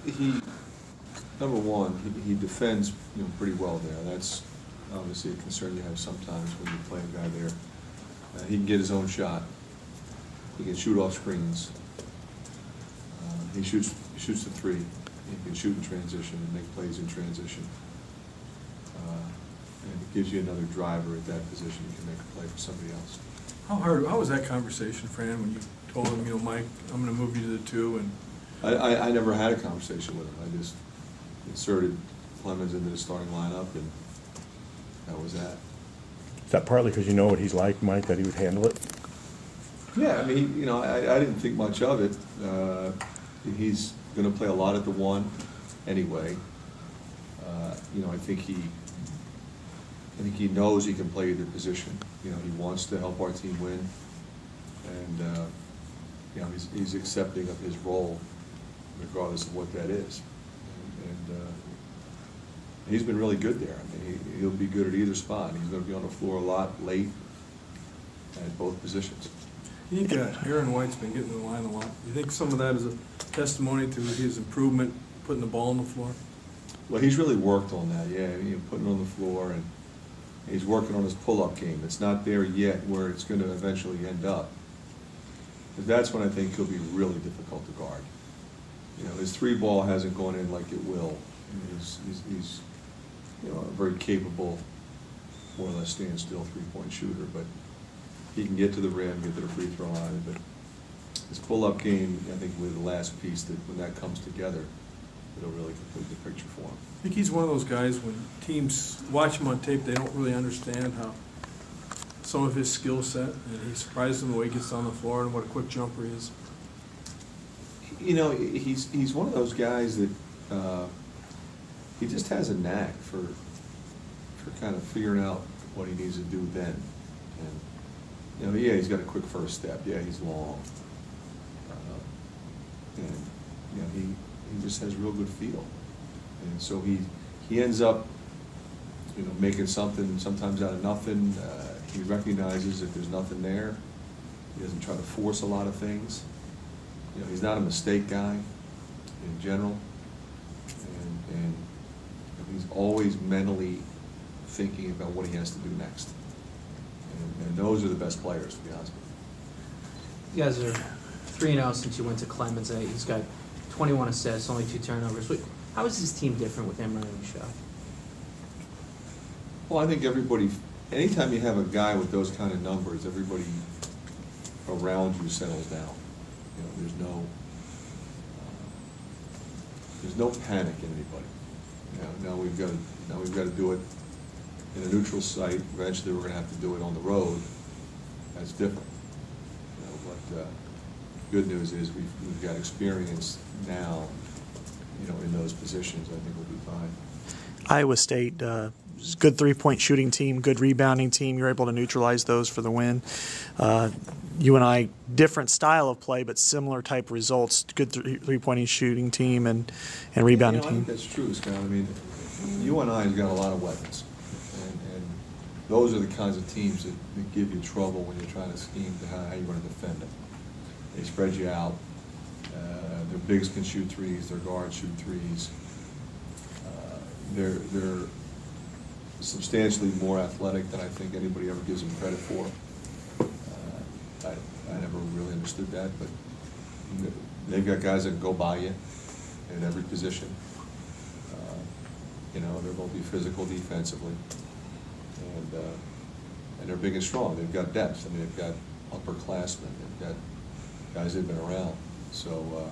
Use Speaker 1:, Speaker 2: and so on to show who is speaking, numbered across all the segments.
Speaker 1: he number one, he defends pretty well there. That's obviously a concern you have sometimes when you play a guy there. He can get his own shot. He can shoot off screens. He shoots the three. He can shoot in transition and make plays in transition. And it gives you another driver at that position. You can make a play for somebody else.
Speaker 2: How was that conversation, Fran, when you told him, Mike, I'm going to move you to the two? And
Speaker 1: I never had a conversation with him. I just inserted Clemens into the starting lineup, and that was that.
Speaker 3: Is that partly because you know what he's like, Mike, that he would handle it?
Speaker 1: Yeah, I mean, I didn't think much of it. He's going to play a lot at the one anyway. I think he knows he can play either position. He wants to help our team win, and he's accepting of his role, regardless of what that is. And he's been really good there. I mean, he'll be good at either spot. He's going to be on the floor a lot late at both positions.
Speaker 2: you think Aaron White's been getting in the line a lot. You think some of that is a testimony to his improvement, putting the ball on the floor?
Speaker 1: Well, he's really worked on that, yeah. Putting it on the floor, and he's working on his pull-up game. It's not there yet where it's going to eventually end up. But that's when I think he'll be really difficult to guard. His three ball hasn't gone in like it will. He's a very capable, more or less standstill three-point shooter, but he can get to the rim, get to the free throw line. But his pull-up game, I think, will be the last piece that when that comes together, it'll really complete the picture for him.
Speaker 2: I think he's one of those guys, when teams watch him on tape, they don't really understand how some of his skill set, and he surprises them the way he gets on the floor and what a quick jumper he is.
Speaker 1: He's one of those guys that he just has a knack for kind of figuring out what he needs to do then. And yeah, he's got a quick first step. Yeah, he's long, and he just has real good feel. And so he ends up making something sometimes out of nothing. He recognizes if there's nothing there. He doesn't try to force a lot of things. He's not a mistake guy in general, and he's always mentally thinking about what he has to do next. And those are the best players, to be honest with
Speaker 4: You guys are 3-0 since you went to Clemens. He's got 21 assists, only 2 turnovers. How is his team different with him running the show?
Speaker 1: Well, I think everybody, anytime you have a guy with those kind of numbers, everybody around you settles down. There's no panic in anybody. Now we've got to do it in a neutral site. Eventually, we're going to have to do it on the road. That's different. But good news is we've got experience now. In those positions, I think we'll be fine.
Speaker 5: Iowa State, good three-point shooting team, good rebounding team. You're able to neutralize those for the win. UNI, different style of play, but similar type results. Good three-point shooting team and rebounding team.
Speaker 1: I think that's true, Scott. I mean, UNI's got a lot of weapons, and those are the kinds of teams that give you trouble when you're trying to scheme to how you're going to defend them. They spread you out. Their bigs can shoot threes. Their guards shoot threes. They're substantially more athletic than I think anybody ever gives them credit for. I never really understood that, but they've got guys that can go by you in every position. They're going to be physical defensively, and they're big and strong. They've got depth. I mean, they've got upperclassmen. They've got guys that have been around. So,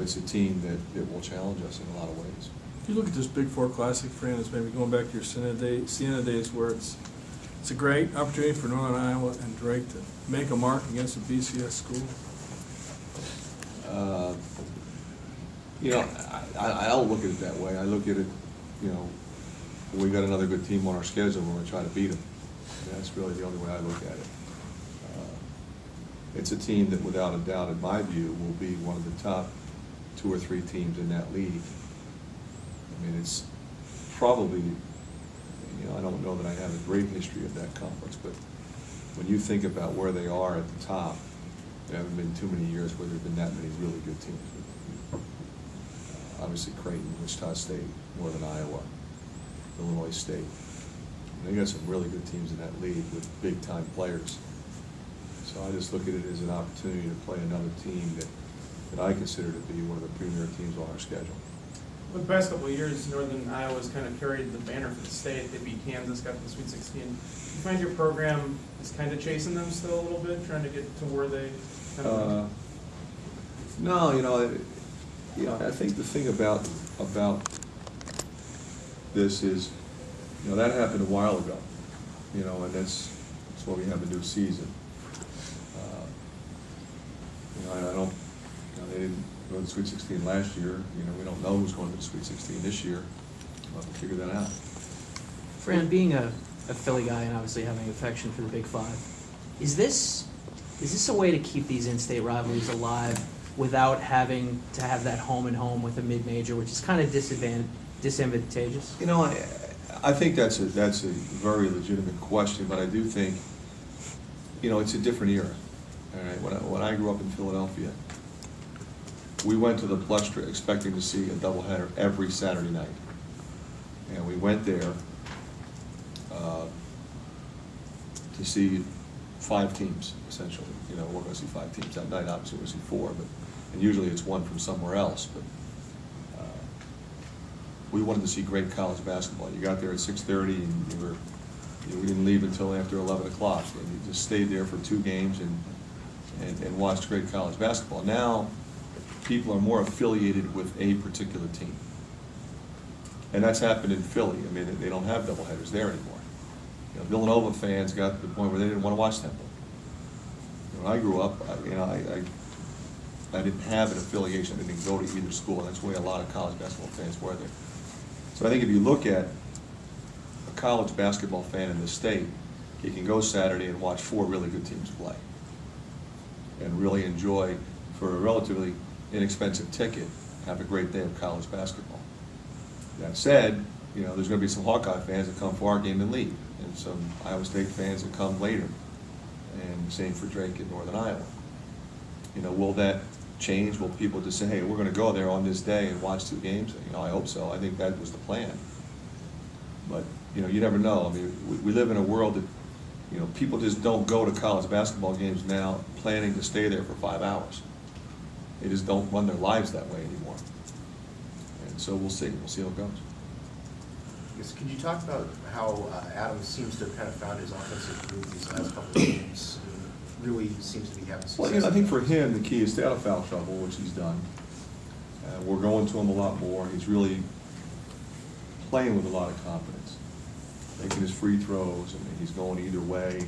Speaker 1: it's a team that will challenge us in a lot of ways.
Speaker 2: If you look at this Big Four Classic, Fran, it's maybe going back to your Siena days, where it's a great opportunity for Northern Iowa and Drake to make a mark against a BCS school.
Speaker 1: I don't look at it that way. I look at it, we got another good team on our schedule. We're going to try to beat them. That's really the only way I look at it. It's a team that, without a doubt, in my view, will be one of the top 2 or 3 teams in that league. I mean, it's probably, I don't know that I have a great history of that conference, but when you think about where they are at the top, there haven't been too many years where there have been that many really good teams. obviously Creighton, Wichita State, Northern Iowa, Illinois State. They got some really good teams in that league with big-time players. So I just look at it as an opportunity to play another team that I consider to be one of the premier teams on our schedule.
Speaker 6: Well, the past couple of years, Northern Iowa's kind of carried the banner for the state. They beat Kansas, got to the Sweet 16. Do you find your program is kind of chasing them still a little bit, trying to get to where they kind of
Speaker 1: No, I think the thing about this is, that happened a while ago, and that's why we have a new season. I don't, they didn't go to the Sweet 16 last year. We don't know who's going to the Sweet 16 this year. We'll have to figure that out.
Speaker 4: Fran, being a Philly guy and obviously having affection for the Big Five, is this a way to keep these in-state rivalries alive without having to have that home and home with a mid-major, which is kind of disadvantageous?
Speaker 1: I think that's a very legitimate question, but I do think, it's a different era. All right, when I grew up in Philadelphia, we went to the Plestra expecting to see a doubleheader every Saturday night, and we went there to see 5 teams essentially. We're going to see 5 teams that night. Obviously, we're going to see 4, and usually it's one from somewhere else. But we wanted to see great college basketball. You got there at 6:30, and we didn't leave until after 11 o'clock, and you just stayed there for 2 games and watched great college basketball. Now, people are more affiliated with a particular team, and that's happened in Philly. I mean, they don't have doubleheaders there anymore. Villanova fans got to the point where they didn't want to watch Temple. When I grew up, I didn't have an affiliation. I didn't go to either school. That's the way a lot of college basketball fans were there. So I think if you look at a college basketball fan in the state, he can go Saturday and watch 4 really good teams play and really enjoy, for a relatively inexpensive ticket, have a great day of college basketball. That said, there's going to be some Hawkeye fans that come for our game and leave, and some Iowa State fans that come later, and same for Drake in Northern Iowa. Will that change? Will people just say, hey, we're going to go there on this day and watch 2 games? I hope so. I think that was the plan. But, you never know. I mean, we live in a world that, people just don't go to college basketball games now planning to stay there for 5 hours. They just don't run their lives that way anymore. And so we'll see. We'll see how it goes.
Speaker 7: Yes, could you talk about how Adams seems to have kind of found his offensive groove these last couple of games? Really seems to be having success.
Speaker 1: Well, I think for him, the key is stay out of foul trouble, which he's done. We're going to him a lot more. He's really playing with a lot of confidence, making his free throws, and he's going either way.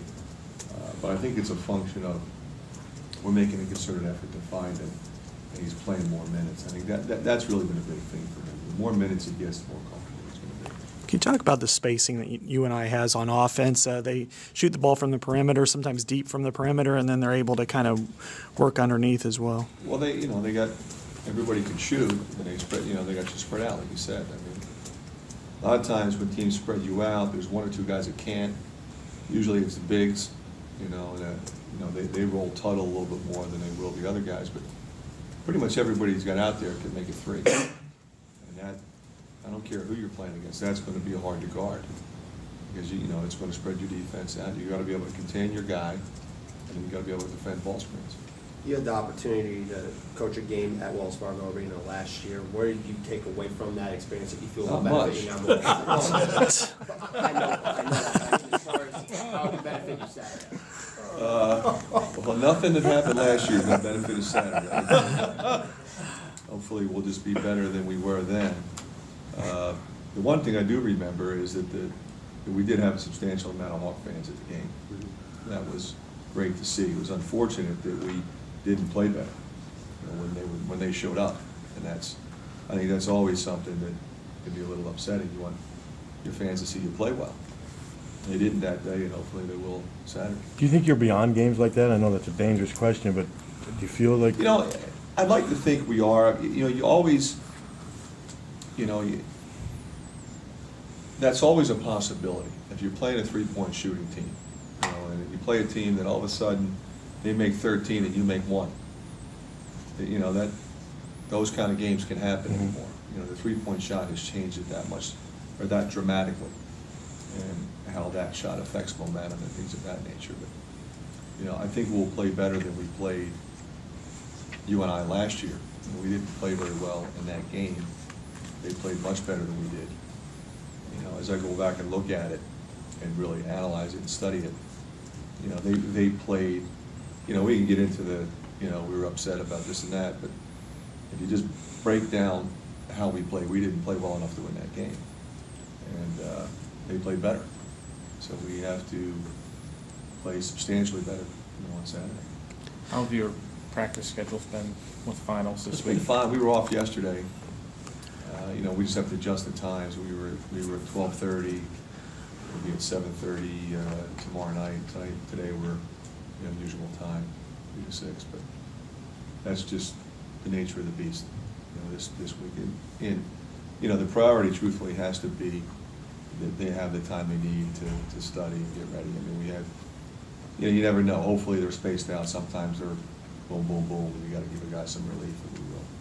Speaker 1: But I think it's a function of we're making a concerted effort to find him, and he's playing more minutes. I think that's really been a big thing for him. The more minutes he gets, the more comfortable he's going to be.
Speaker 5: Can you talk about the spacing that UNI has on offense? They shoot the ball from the perimeter, sometimes deep from the perimeter, and then they're able to kind of work underneath as well.
Speaker 1: Well, they got everybody could shoot, and they spread. They got you spread out, like you said. I mean, a lot of times when teams spread you out, there's 1 or 2 guys that can't. Usually it's the bigs, they roll Tuttle a little bit more than they will the other guys, but pretty much everybody who's got out there can make a 3. And that, I don't care who you're playing against, that's going to be hard to guard because it's going to spread your defense out. You got to be able to contain your guy, and then you got to be able to defend ball screens.
Speaker 8: You had the opportunity to coach a game at Wells Fargo Arena last year. Where did you take away from that experience that you feel
Speaker 1: Not
Speaker 8: will
Speaker 1: much.
Speaker 8: benefit you now? I know. As far as how it can benefit you Saturday.
Speaker 1: Well, nothing that happened last year is going to benefit us Saturday. Hopefully, we'll just be better than we were then. The one thing I do remember is that we did have a substantial amount of Hawk fans at the game. That was great to see. It was unfortunate that we didn't play better when they showed up, and I think that's always something that can be a little upsetting. You want your fans to see you play well. They didn't that day, and hopefully they will Saturday.
Speaker 3: Do you think you're beyond games like that? I know that's a dangerous question, but do you feel like...
Speaker 1: I'd like to think we are. You always, that's always a possibility. If you're playing a 3-point shooting team, and you play a team that all of a sudden they make 13 and you make 1, those kind of games can happen anymore. You know, the three-point shot has changed it that much, or that dramatically, and how that shot affects momentum and things of that nature. But, you know, I think we'll play better than we played UNI last year. You know, we didn't play very well in that game. They played much better than we did. You know, as I go back and look at it and really analyze it and study it, you know, they played, you know, we can get into the, you know, we were upset about this and that, but if you just break down how we played, we didn't play well enough to win that game. And they played better. So we have to play substantially better, you know, on Saturday.
Speaker 9: How have your practice schedules been with finals this
Speaker 1: It's been
Speaker 9: week?
Speaker 1: fine. We were off yesterday. You know, we just have to adjust the times. We were at 12:30. We'll be at 7:30 tomorrow night. Today we're the unusual time, 3 to 6. But that's just the nature of the beast. You know, this weekend. And you know, the priority, truthfully, has to be that they have the time they need to study and get ready. I mean, we have. You know, you never know. Hopefully they're spaced out. Sometimes they're boom, boom, boom. And you got to give a guy some relief, and we will.